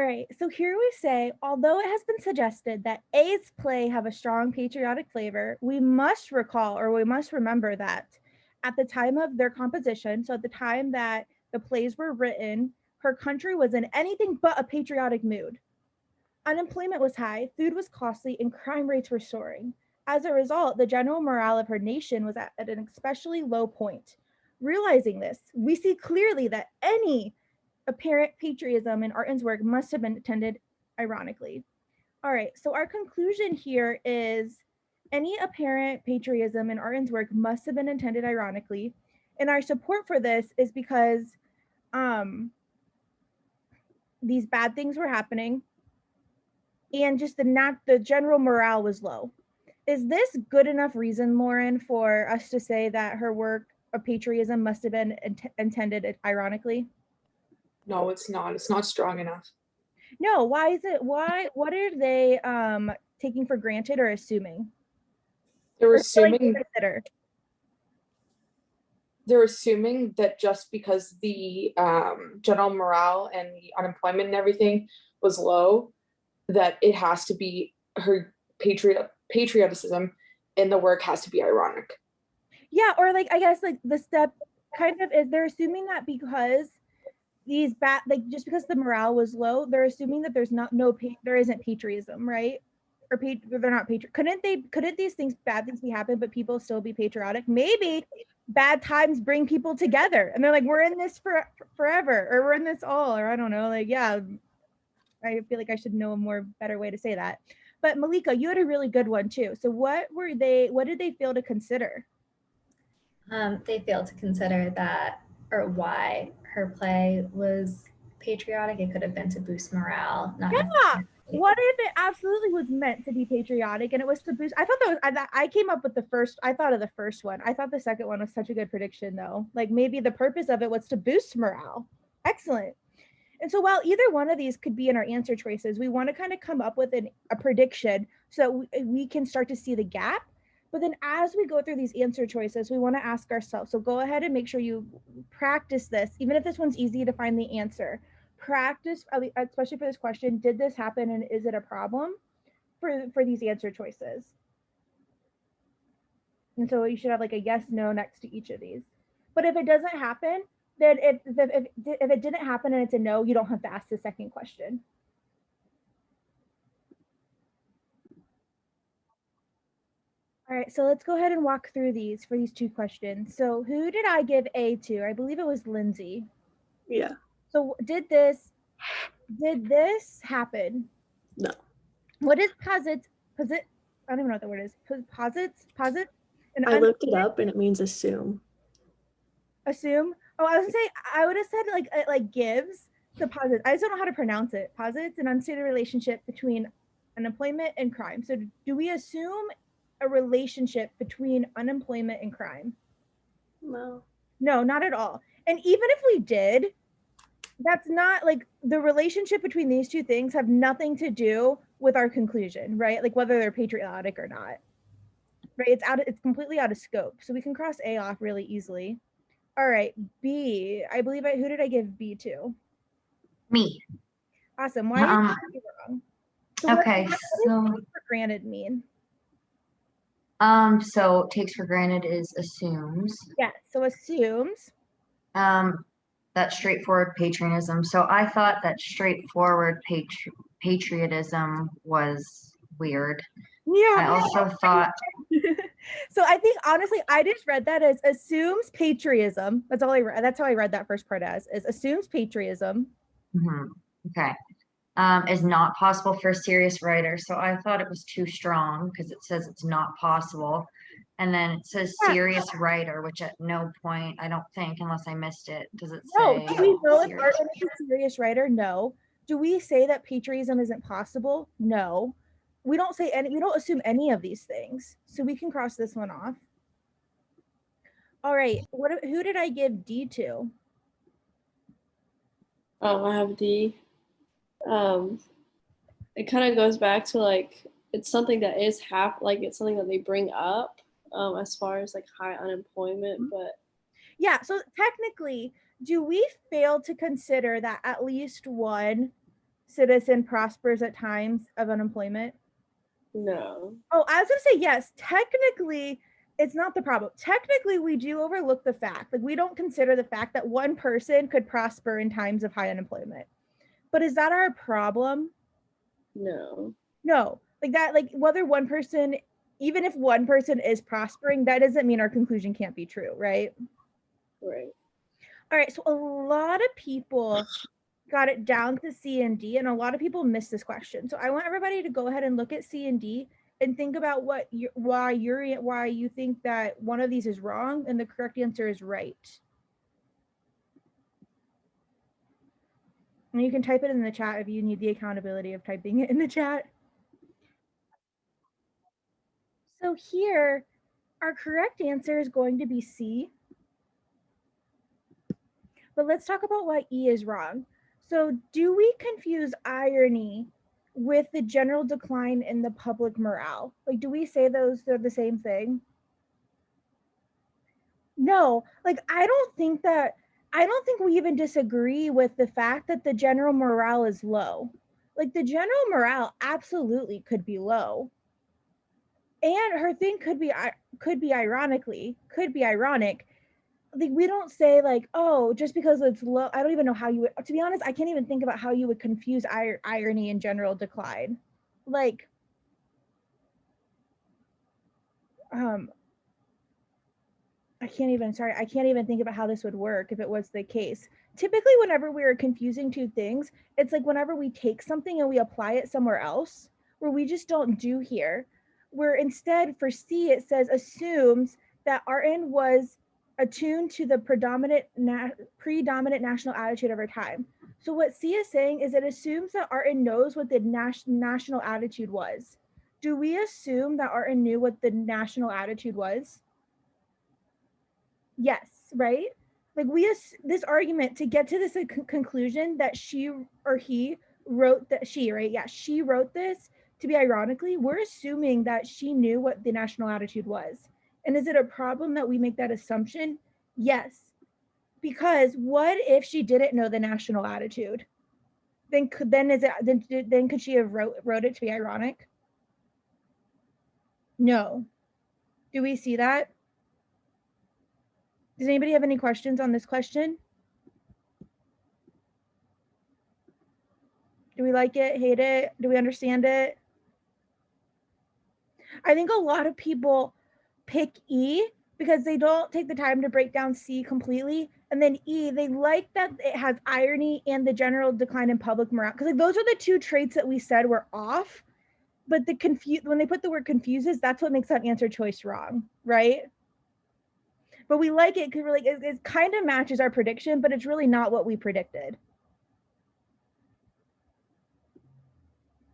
right, so here we say, although it has been suggested that A's play have a strong patriotic flavor, we must recall, or we must remember that at the time of their composition, so at the time that the plays were written, her country was in anything but a patriotic mood. Unemployment was high, food was costly, and crime rates were soaring. As a result, the general morale of her nation was at an especially low point. Realizing this, we see clearly that any apparent patriotism in Arden's work must have been intended ironically. All right, so our conclusion here is any apparent patriotism in Arden's work must have been intended ironically. And our support for this is because these bad things were happening and just the general morale was low. Is this good enough reason, Lauren, for us to say that her work of patriotism must have been intended ironically? No, it's not. It's not strong enough. No, why is it? Why? What are they taking for granted or assuming? They're Or failing to assuming consider? they're assuming that just because the general morale and the unemployment and everything was low, that it has to be her patriotism in the work has to be ironic. Yeah, or like I guess like the step kind of is they're assuming that because these bad like just because the morale was low, they're assuming that there's there isn't patriotism, right? Or they're not patriot. Couldn't these things bad things be happen, but people still be patriotic? Maybe bad times bring people together, and they're like, we're in this for forever, or we're in this all, or I don't know. Like, yeah, I feel like I should know a more better way to say that. But Malika, you had a really good one too. So what did they fail to consider? They failed to consider that or why her play was patriotic. It could have been to boost morale, not necessarily. What if it absolutely was meant to be patriotic and it was to boost? I thought that was, I came up with the first, I thought of the first one. I thought the second one was such a good prediction though. Like maybe the purpose of it was to boost morale. Excellent. And so while either one of these could be in our answer choices, we want to kind of come up with a prediction so we can start to see the gap. But then as we go through these answer choices, we want to ask ourselves, so go ahead and make sure you practice this, even if this one's easy to find the answer. Practice, especially for this question, did this happen and is it a problem for these answer choices? And so you should have like a yes, no next to each of these. But if it doesn't happen, then if it didn't happen and it's a no, you don't have to ask the second question. All right, so let's go ahead and walk through these for these two questions. So who did I give A to? I believe it was Lindsay. Yeah. So did this happen? No. What is posit? I don't even know what the word is. Posits? I looked it up and it means assume. Assume? Oh, I was gonna say, I would have said like gives the posit. I just don't know how to pronounce it. Posits an unstated relationship between unemployment and crime. So do we assume a relationship between unemployment and crime? No. No, not at all. And even if we did, that's not like the relationship between these two things have nothing to do with our conclusion, right? Like whether they're patriotic or not, right? It's completely out of scope. So we can cross A off really easily. All right, B. I believe who did I give B to? Me. Awesome. Why did you be wrong? So okay, what so does take for granted mean? So takes for granted is assumes. Yeah, so assumes. That straightforward patriotism. So I thought that straightforward patriotism was weird. Yeah. I also thought. So I think honestly, I just read that as assumes patriotism. That's all I read. That's how I read that first part as is assumes patriotism. Okay. Is not possible for a serious writer. So I thought it was too strong because it says it's not possible. And then it says serious writer, which at no point, I don't think, unless I missed it, does it say do we know if Arden is a serious writer? No. Do we say that patriotism isn't possible? No. We don't assume any of these things. So we can cross this one off. All right. Who did I give D to? I have D. It kind of goes back to like it's something that is it's something that they bring up as far as like high unemployment, but yeah, so technically, do we fail to consider that at least one citizen prospers at times of unemployment? No. Oh, I was gonna say yes. Technically, it's not the problem. Technically, we do overlook the fact, like we don't consider the fact that one person could prosper in times of high unemployment. But is that our problem? No. No. Like that, like whether one person, even if one person is prospering, that doesn't mean our conclusion can't be true, right? Right. All right, so a lot of people got it down to C and D, and a lot of people missed this question. So I want everybody to go ahead and look at C and D and think about why you think that one of these is wrong and the correct answer is right. And you can type it in the chat if you need the accountability of typing it in the chat. So here, our correct answer is going to be C. But let's talk about why E is wrong. So do we confuse irony with the general decline in the public morale? Like, do we say those are the same thing? No, like I don't think we even disagree with the fact that the general morale is low. Like the general morale absolutely could be low. And her thing could be ironic. Like we don't say like, oh, just because it's low. I don't even know how you would, to be honest, I can't even think about how you would confuse irony and general decline. Like I can't even think about how this would work if it was the case. Typically, whenever we are confusing two things, it's like whenever we take something and we apply it somewhere else, where we just don't do here. Where instead for C, it says assumes that RN was attuned to the predominant national attitude over time. So what C is saying is it assumes that RN knows what the national attitude was. Do we assume that RN knew what the national attitude was? Yes, right? Like this argument to get to this conclusion that she or he wrote that she, right? Yeah, she wrote this to be ironically, we're assuming that she knew what the national attitude was. And is it a problem that we make that assumption? Yes. Because what if she didn't know the national attitude? Then could she have wrote it to be ironic? No. Do we see that? Does anybody have any questions on this question? Do we like it, hate it? Do we understand it? I think a lot of people pick E because they don't take the time to break down C completely. And then E, they like that it has irony and the general decline in public morale. Because like, those are the two traits that we said were off. But when they put the word confuses, that's what makes that answer choice wrong, right? But we like it because we're like, it kind of matches our prediction, but it's really not what we predicted.